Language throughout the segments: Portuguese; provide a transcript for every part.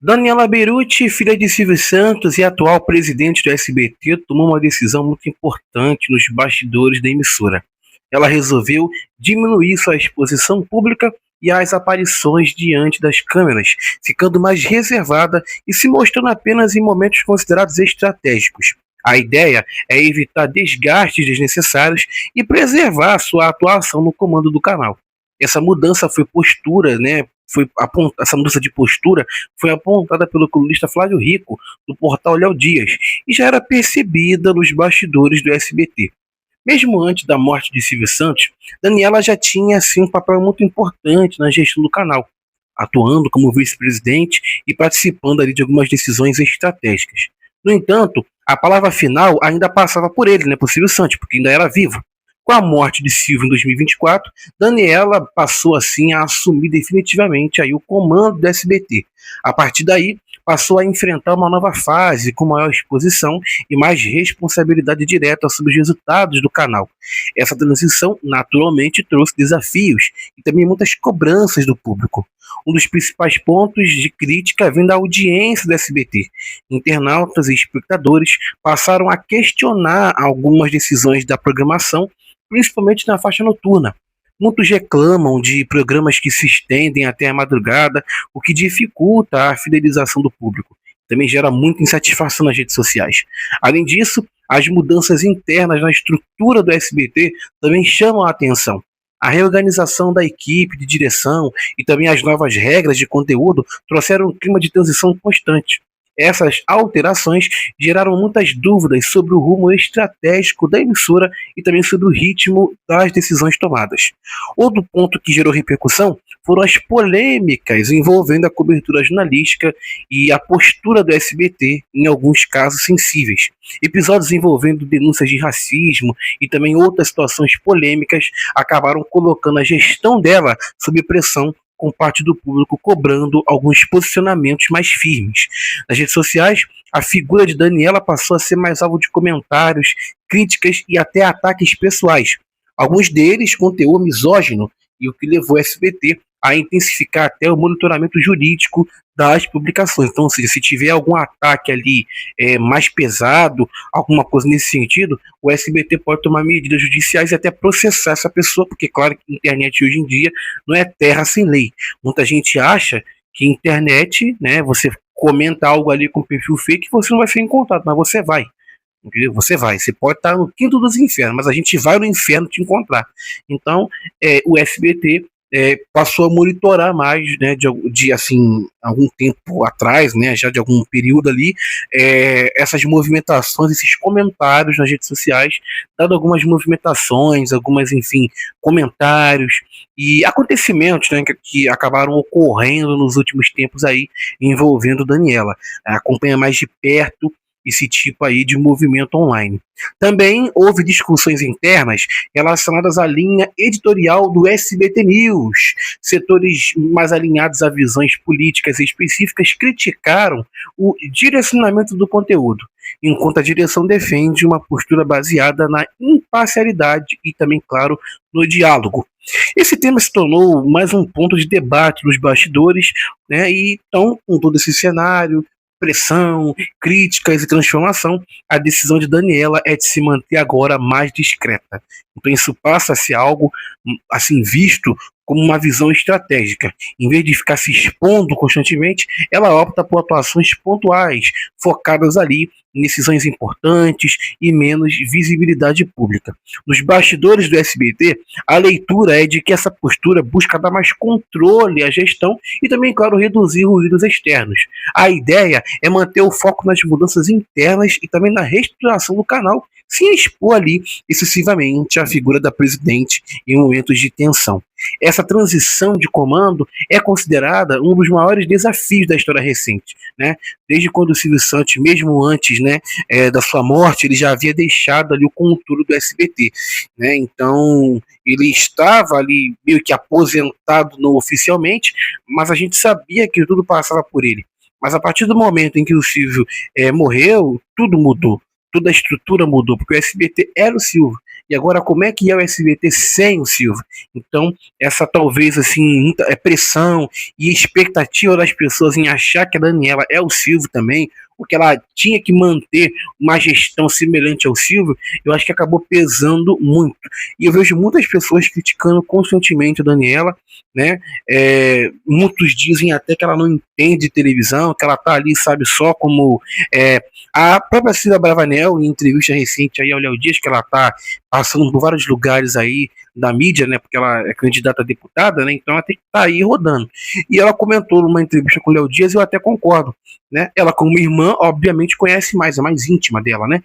Daniela Beruti, filha de Silvio Santos e atual presidente do SBT, tomou uma decisão muito importante nos bastidores da emissora. Ela resolveu diminuir sua exposição pública e as aparições diante das câmeras, ficando mais reservada e se mostrando apenas em momentos considerados estratégicos. A ideia é evitar desgastes desnecessários e preservar sua atuação no comando do canal. Essa mudança foi postura, né? Essa mudança de postura foi apontada pelo colunista Flávio Rico, do portal Léo Dias, e já era percebida nos bastidores do SBT. Mesmo antes da morte de Silvio Santos, Daniela já tinha assim, um papel muito importante na gestão do canal, atuando como vice-presidente e participando ali de algumas decisões estratégicas. No entanto, a palavra final ainda passava por ele, né, por Silvio Santos, porque ainda era vivo. Com a morte de Silvio em 2024, Daniela passou assim a assumir definitivamente aí o comando do SBT. A partir daí, passou a enfrentar uma nova fase com maior exposição e mais responsabilidade direta sobre os resultados do canal. Essa transição naturalmente trouxe desafios e também muitas cobranças do público. Um dos principais pontos de crítica vem da audiência do SBT. Internautas e espectadores passaram a questionar algumas decisões da programação, principalmente na faixa noturna. Muitos reclamam de programas que se estendem até a madrugada, o que dificulta a fidelização do público. Também gera muita insatisfação nas redes sociais. Além disso, as mudanças internas na estrutura do SBT também chamam a atenção. A reorganização da equipe de direção e também as novas regras de conteúdo trouxeram um clima de transição constante. Essas alterações geraram muitas dúvidas sobre o rumo estratégico da emissora e também sobre o ritmo das decisões tomadas. Outro ponto que gerou repercussão foram as polêmicas envolvendo a cobertura jornalística e a postura do SBT em alguns casos sensíveis. Episódios envolvendo denúncias de racismo e também outras situações polêmicas acabaram colocando a gestão dela sob pressão, com parte do público cobrando alguns posicionamentos mais firmes. Nas redes sociais, a figura de Daniela passou a ser mais alvo de comentários, críticas e até ataques pessoais. Alguns deles com teor misógino, e o que levou o SBT a intensificar até o monitoramento jurídico das publicações. Então, ou seja, se tiver algum ataque ali mais pesado, alguma coisa nesse sentido, o SBT pode tomar medidas judiciais e até processar essa pessoa, porque, claro, que a internet hoje em dia não é terra sem lei. Muita gente acha que internet, né, você comenta algo ali com perfil fake, você não vai ser encontrado, mas você vai. Entendeu? Você pode estar no quinto dos infernos, mas a gente vai no inferno te encontrar. Então, o SBT passou a monitorar mais, né, de assim, algum tempo atrás, né, já de algum período ali, essas movimentações, esses comentários nas redes sociais, dado algumas movimentações, algumas, enfim, comentários e acontecimentos, né, que acabaram ocorrendo nos últimos tempos aí, envolvendo Daniela. Acompanha mais de perto esse tipo aí de movimento online. Também houve discussões internas relacionadas à linha editorial do SBT News. Setores mais alinhados a visões políticas específicas criticaram o direcionamento do conteúdo, enquanto a direção defende uma postura baseada na imparcialidade e também, claro, no diálogo. Esse tema se tornou mais um ponto de debate nos bastidores, né? E então, com todo esse cenário, pressão, críticas e transformação, a decisão de Daniela é de se manter agora mais discreta. Então isso passa a ser algo assim visto como uma visão estratégica. Em vez de ficar se expondo constantemente, ela opta por atuações pontuais, focadas ali em decisões importantes e menos visibilidade pública. Nos bastidores do SBT, a leitura é de que essa postura busca dar mais controle à gestão e também, claro, reduzir ruídos externos. A ideia é manter o foco nas mudanças internas e também na reestruturação do canal, sem expor ali excessivamente a figura da presidente em momentos de tensão. Essa transição de comando é considerada um dos maiores desafios da história recente, né? Desde quando o Silvio Santos, mesmo antes, né, da sua morte, ele já havia deixado ali o controle do SBT, né? Então ele estava ali meio que aposentado não oficialmente, mas a gente sabia que tudo passava por ele. Mas a partir do momento em que o Silvio morreu, tudo mudou. Toda a estrutura mudou, porque o SBT era o Silvio. E agora, como é que é o SBT sem o Silvio? Então, essa talvez, assim, muita pressão e expectativa das pessoas em achar que a Daniela é o Silvio também, porque ela tinha que manter uma gestão semelhante ao Silvio, eu acho que acabou pesando muito. E eu vejo muitas pessoas criticando constantemente a Daniela, né? Muitos dizem até que ela não entende televisão, que ela tá ali, sabe, só como a própria Cida Bravanel, em entrevista recente aí ao Léo Dias, que ela tá passando por vários lugares aí da mídia, né? Porque ela é candidata a deputada, né? Então ela tem que estar aí rodando. E ela comentou numa entrevista com o Léo Dias, e eu até concordo, né? Ela, como irmã, obviamente conhece mais, é mais íntima dela, né?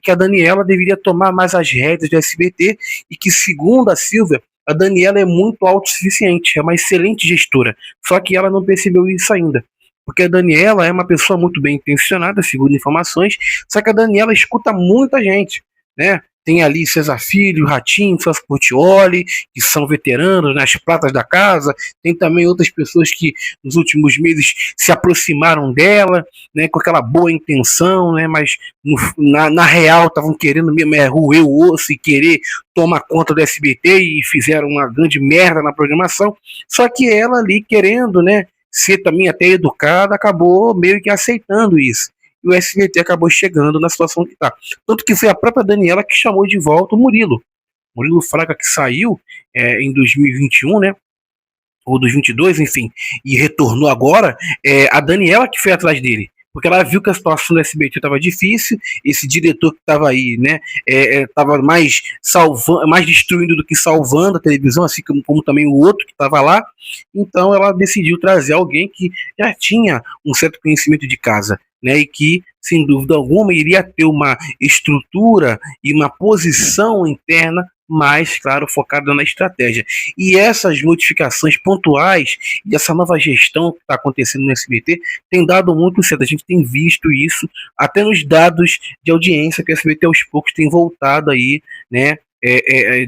Que a Daniela deveria tomar mais as rédeas do SBT e que, segundo a Silvia, a Daniela é muito autossuficiente, é uma excelente gestora, só que ela não percebeu isso ainda. Porque a Daniela é uma pessoa muito bem intencionada, segundo informações, só que a Daniela escuta muita gente, né? Tem ali Cesar Filho, Ratinho, Celso Portiolli, que são veteranos nas pratas da casa. Tem também outras pessoas que nos últimos meses se aproximaram dela, né, com aquela boa intenção, né, mas na real estavam querendo mesmo roer o osso e querer tomar conta do SBT e fizeram uma grande merda na programação. Só que ela ali querendo, né, ser também até educada, acabou meio que aceitando isso. E o SBT acabou chegando na situação que está. Tanto que foi a própria Daniela que chamou de volta o Murilo. Murilo Fraga, que saiu em 2021, né? Ou 2022, enfim, e retornou agora, a Daniela que foi atrás dele. Porque ela viu que a situação do SBT estava difícil, esse diretor que estava aí, né, estava mais salvando, mais destruindo do que salvando a televisão, assim como também o outro que estava lá. Então ela decidiu trazer alguém que já tinha um certo conhecimento de casa, né, e que, sem dúvida alguma, iria ter uma estrutura e uma posição interna mais, claro, focada na estratégia. E essas modificações pontuais e essa nova gestão que está acontecendo no SBT tem dado muito certo. A gente tem visto isso até nos dados de audiência que o SBT aos poucos tem voltado aí, né,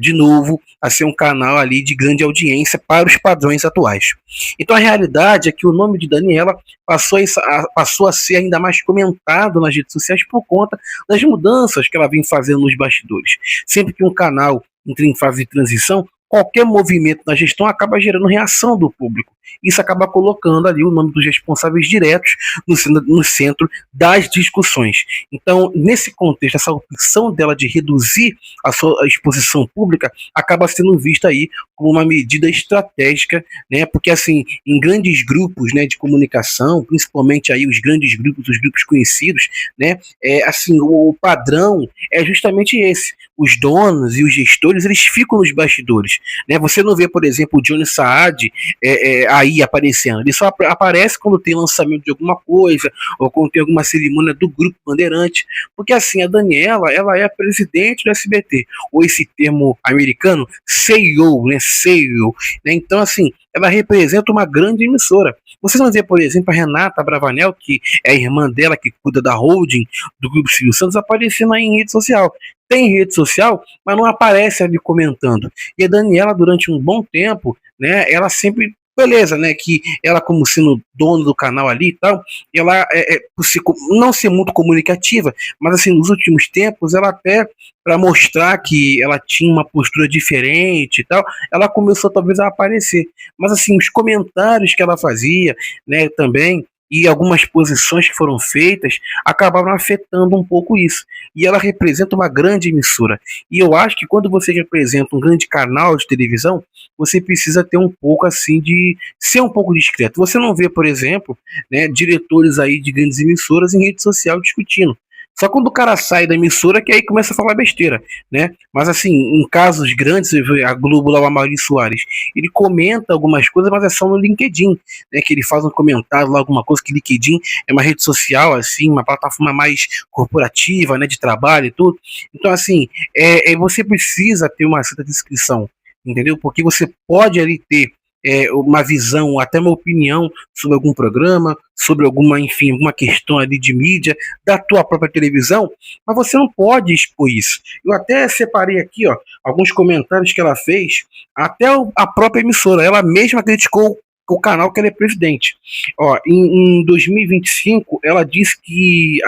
de novo a ser um canal ali de grande audiência para os padrões atuais. Então a realidade é que o nome de Daniela passou a ser ainda mais comentado nas redes sociais por conta das mudanças que ela vem fazendo nos bastidores. Sempre que um canal entra em fase de transição, qualquer movimento na gestão acaba gerando reação do público. Isso acaba colocando ali o nome dos responsáveis diretos no centro das discussões. Então, nesse contexto, essa opção dela de reduzir a sua exposição pública acaba sendo vista aí como uma medida estratégica, né? Porque assim, em grandes grupos, né, de comunicação, principalmente aí os grandes grupos, os grupos conhecidos, né, assim, o padrão é justamente esse. Os donos e os gestores, eles ficam nos bastidores, né? Você não vê, por exemplo, o Johnny Saad aí aparecendo. Ele só aparece quando tem lançamento de alguma coisa ou quando tem alguma cerimônia do Grupo Bandeirante, porque assim, a Daniela, ela é a presidente do SBT, ou esse termo americano, CEO, né? CEO, né? Então assim, ela representa uma grande emissora. Vocês vão ver, por exemplo, a Renata Bravanel, que é a irmã dela, que cuida da holding do Grupo Silvio Santos, aparecendo aí em rede social. Tem rede social, mas não aparece ali comentando. E a Daniela, durante um bom tempo, né, ela sempre, beleza, né, que ela, como sendo dono do canal ali e tal, ela por não ser muito comunicativa, mas assim, nos últimos tempos, ela até, para mostrar que ela tinha uma postura diferente e tal, ela começou talvez a aparecer. Mas assim, os comentários que ela fazia, né, também, e algumas posições que foram feitas acabaram afetando um pouco isso. E ela representa uma grande emissora. E eu acho que quando você representa um grande canal de televisão, você precisa ter um pouco assim de ser um pouco discreto. Você não vê, por exemplo, né, diretores aí de grandes emissoras em rede social discutindo. Só quando o cara sai da emissora que aí começa a falar besteira, né? Mas assim, em casos grandes, a Globo lá, o Amaury Soares, ele comenta algumas coisas, mas é só no LinkedIn, né? Que ele faz um comentário lá, alguma coisa, que LinkedIn é uma rede social, assim, uma plataforma mais corporativa, né? De trabalho e tudo. Então, assim, você precisa ter uma certa descrição, entendeu? Porque você pode ali ter uma visão, até uma opinião sobre algum programa, sobre alguma, enfim, alguma questão ali de mídia, da tua própria televisão, mas você não pode expor isso. Eu até separei aqui, ó, alguns comentários que ela fez, até a própria emissora, ela mesma criticou o canal que ela é presidente. Ó, em 2025, ela disse que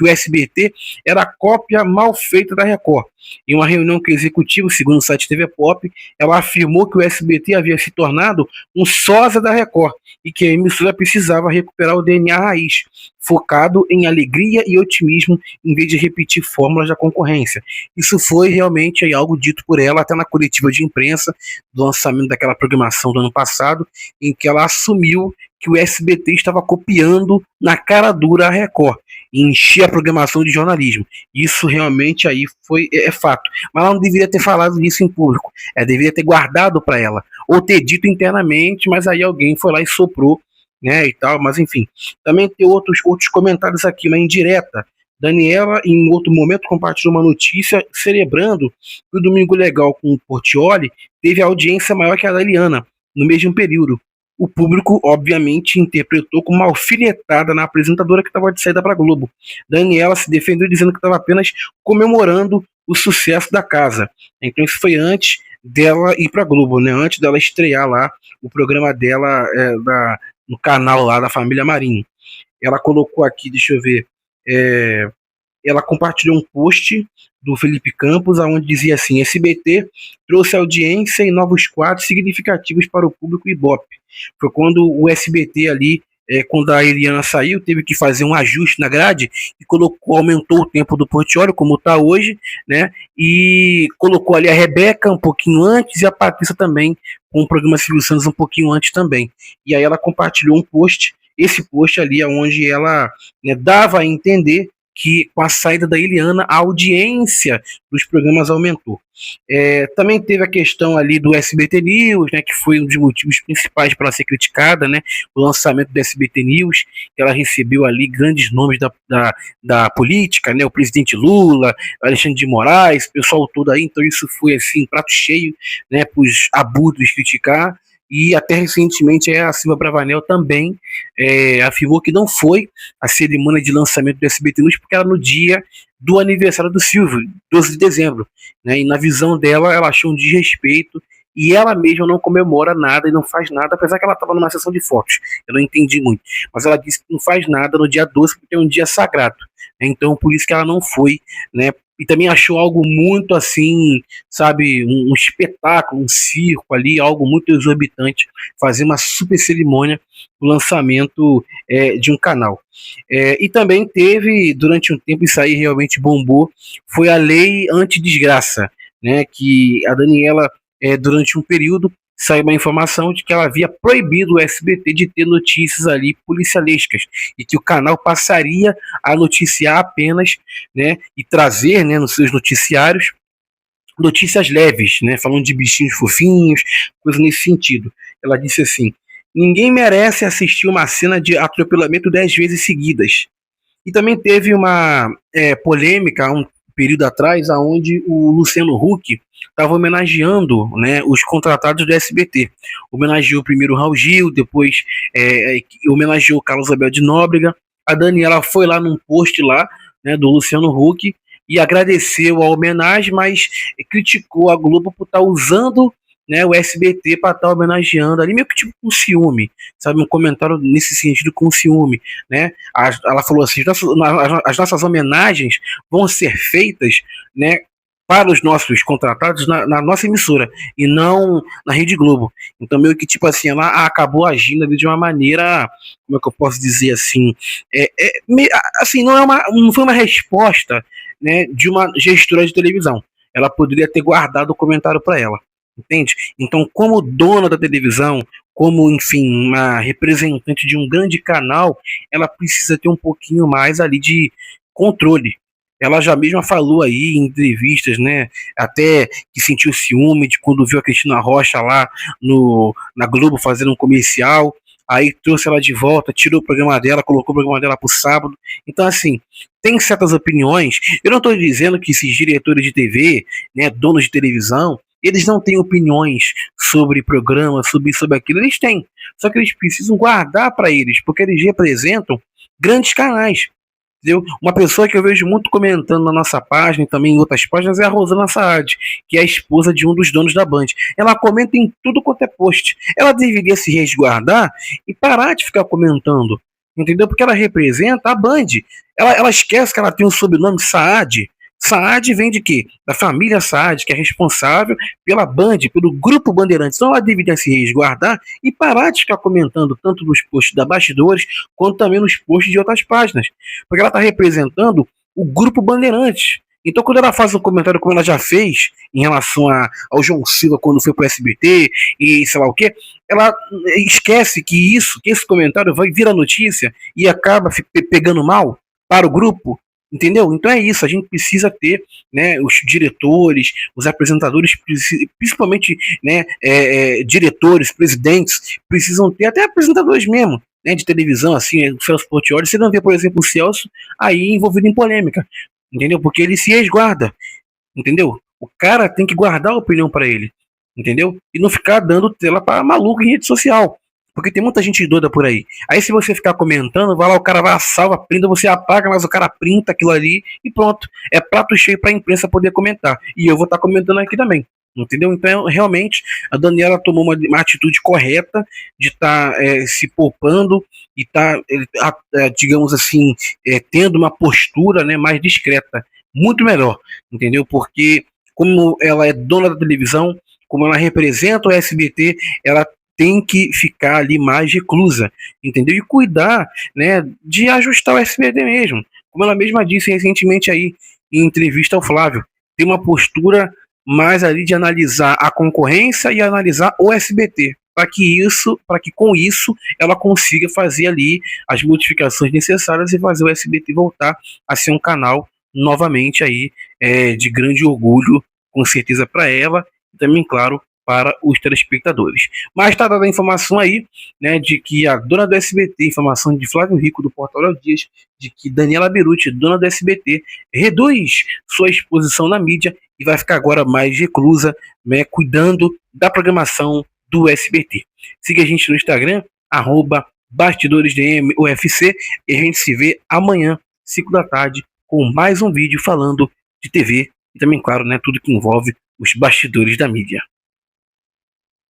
que o SBT era a cópia mal feita da Record. Em uma reunião com o executivo, segundo o site TV Pop, ela afirmou que o SBT havia se tornado um sósia da Record e que a emissora precisava recuperar o DNA raiz, focado em alegria e otimismo, em vez de repetir fórmulas da concorrência. Isso foi realmente aí algo dito por ela até na coletiva de imprensa do lançamento daquela programação do ano passado, em que ela assumiu que o SBT estava copiando na cara dura a Record e encher a programação de jornalismo. Isso realmente aí é fato. Mas ela não deveria ter falado isso em público. Ela deveria ter guardado para ela ou ter dito internamente, mas aí alguém foi lá e soprou, né, e tal. Mas enfim, também tem outros comentários aqui, uma indireta. Daniela, em outro momento, compartilhou uma notícia celebrando que o Domingo Legal com o Portiolli teve audiência maior que a da Eliana, no mesmo período. O público, obviamente, interpretou como uma alfinetada na apresentadora que estava de saída para a Globo. Daniela se defendeu dizendo que estava apenas comemorando o sucesso da casa. Então isso foi antes dela ir para a Globo, né? Antes dela estrear lá o programa dela no canal lá da família Marinho. Ela colocou aqui, deixa eu ver, ela compartilhou um post do Felipe Campos, onde dizia assim: SBT trouxe audiência e novos quadros significativos para o público Ibope. Foi quando o SBT ali, quando a Eliana saiu, teve que fazer um ajuste na grade e aumentou o tempo do Portiolli, como está hoje, né? E colocou ali a Rebeca um pouquinho antes e a Patrícia também, com o programa Silvio Santos um pouquinho antes também. E aí ela compartilhou um post, esse post ali, onde ela, né, dava a entender que com a saída da Eliana a audiência dos programas aumentou. Também teve a questão ali do SBT News, né, que foi um dos motivos principais para ela ser criticada, né, o lançamento do SBT News, que ela recebeu ali grandes nomes da política, né, o presidente Lula, Alexandre de Moraes, o pessoal todo aí, então isso foi assim, prato cheio, né, para os abutres criticar. E até recentemente a Silvia Bravanel também afirmou que não foi a cerimônia de lançamento do SBT News porque era no dia do aniversário do Silvio, 12 de dezembro. Né? E na visão dela, ela achou um desrespeito e ela mesma não comemora nada e não faz nada, apesar que ela estava numa sessão de fotos. Eu não entendi muito. Mas ela disse que não faz nada no dia 12 porque é um dia sagrado. Então, por isso que ela não foi, né? E também achou algo muito assim, sabe, um espetáculo, um circo ali, algo muito exorbitante, fazer uma super cerimônia do lançamento de um canal. E também teve, durante um tempo, isso aí realmente bombou, foi a lei anti-desgraça, né, que a Daniela, durante um período, saiu uma informação de que ela havia proibido o SBT de ter notícias ali policialescas e que o canal passaria a noticiar apenas, né, e trazer, né, nos seus noticiários notícias leves, né, falando de bichinhos fofinhos, coisa nesse sentido. Ela disse assim: ninguém merece assistir uma cena de atropelamento 10 vezes seguidas. E também teve uma polêmica um período atrás, onde o Luciano Huck estava homenageando, né, os contratados do SBT. Homenageou primeiro o Raul Gil, depois homenageou o Carlos Abel de Nóbrega. A Daniela foi lá num post lá, né, do Luciano Huck e agradeceu a homenagem, mas criticou a Globo por estar usando, né, o SBT para estar homenageando ali, meio que tipo com ciúme, sabe, um comentário nesse sentido com ciúme, né? Ela falou assim: as nossas homenagens vão ser feitas, né, para os nossos contratados na nossa emissora e não na Rede Globo. Então meio que tipo assim, ela acabou agindo ali de uma maneira, como é que eu posso dizer assim, assim, não foi uma resposta, né, de uma gestora de televisão. Ela poderia ter guardado o comentário para ela. Entende? Então, como dona da televisão, como, enfim, uma representante de um grande canal, ela precisa ter um pouquinho mais ali de controle. Ela já mesma falou aí em entrevistas, né, até que sentiu ciúme de quando viu a Cristina Rocha lá na Globo fazendo um comercial, aí trouxe ela de volta, tirou o programa dela, colocou o programa dela pro sábado. Então, assim, tem certas opiniões. Eu não estou dizendo que esses diretores de TV, né, donos de televisão, eles não têm opiniões sobre programa, sobre aquilo. Eles têm. Só que eles precisam guardar para eles, porque eles representam grandes canais. Entendeu? Uma pessoa que eu vejo muito comentando na nossa página e também em outras páginas é a Rosana Saad, que é a esposa de um dos donos da Band. Ela comenta em tudo quanto é post. Ela deveria se resguardar e parar de ficar comentando. entendeu? Porque ela representa a Band. Ela esquece que ela tem o sobrenome Saad. Saad vem de quê? Da família Saad, que é responsável pela Band, pelo Grupo Bandeirantes. Então ela deveria se resguardar e parar de ficar comentando tanto nos posts da Bastidores, quanto também nos posts de outras páginas. Porque ela está representando o Grupo Bandeirantes. Então, quando ela faz um comentário como ela já fez em relação ao João Silva quando foi pro SBT e sei lá o que, ela esquece que esse comentário vai virar notícia e acaba pegando mal para o grupo, entendeu? Então é isso, a gente precisa ter, né, os diretores, os apresentadores, principalmente, né, diretores, presidentes, precisam ter, até apresentadores mesmo, né, de televisão, assim, o Celso Portiolli, você não vê, por exemplo, o Celso aí envolvido em polêmica, entendeu? Porque ele se resguarda, entendeu? O cara tem que guardar a opinião para ele, entendeu? E não ficar dando tela para maluco em rede social. Porque tem muita gente doida por aí. Aí se você ficar comentando, vai lá, o cara vai, salva, printa, você apaga, mas o cara printa aquilo ali e pronto. É prato cheio para a imprensa poder comentar. E eu vou estar comentando aqui também. Entendeu? Então, realmente, a Daniela tomou uma atitude correta de estar se poupando e estar, digamos assim, tendo uma postura, né, mais discreta. Muito melhor, entendeu? Porque como ela é dona da televisão, como ela representa o SBT, ela tem que ficar ali mais reclusa, entendeu? E cuidar, né, de ajustar o SBT mesmo. Como ela mesma disse recentemente aí em entrevista ao Flávio, tem uma postura mais ali de analisar a concorrência e analisar o SBT, para que com isso ela consiga fazer ali as modificações necessárias e fazer o SBT voltar a ser um canal novamente aí de grande orgulho, com certeza para ela e também, claro, para os telespectadores. Mas está dada a informação aí, né, de que a dona do SBT, informação de Flávio Rico do Portal Léo Dias, de que Daniela Beruti, dona do SBT, reduz sua exposição na mídia e vai ficar agora mais reclusa, né, cuidando da programação do SBT. Siga a gente no Instagram, @BastidoresDMUFC, e a gente se vê amanhã, 5 da tarde, com mais um vídeo falando de TV e também, claro, né, tudo que envolve os bastidores da mídia.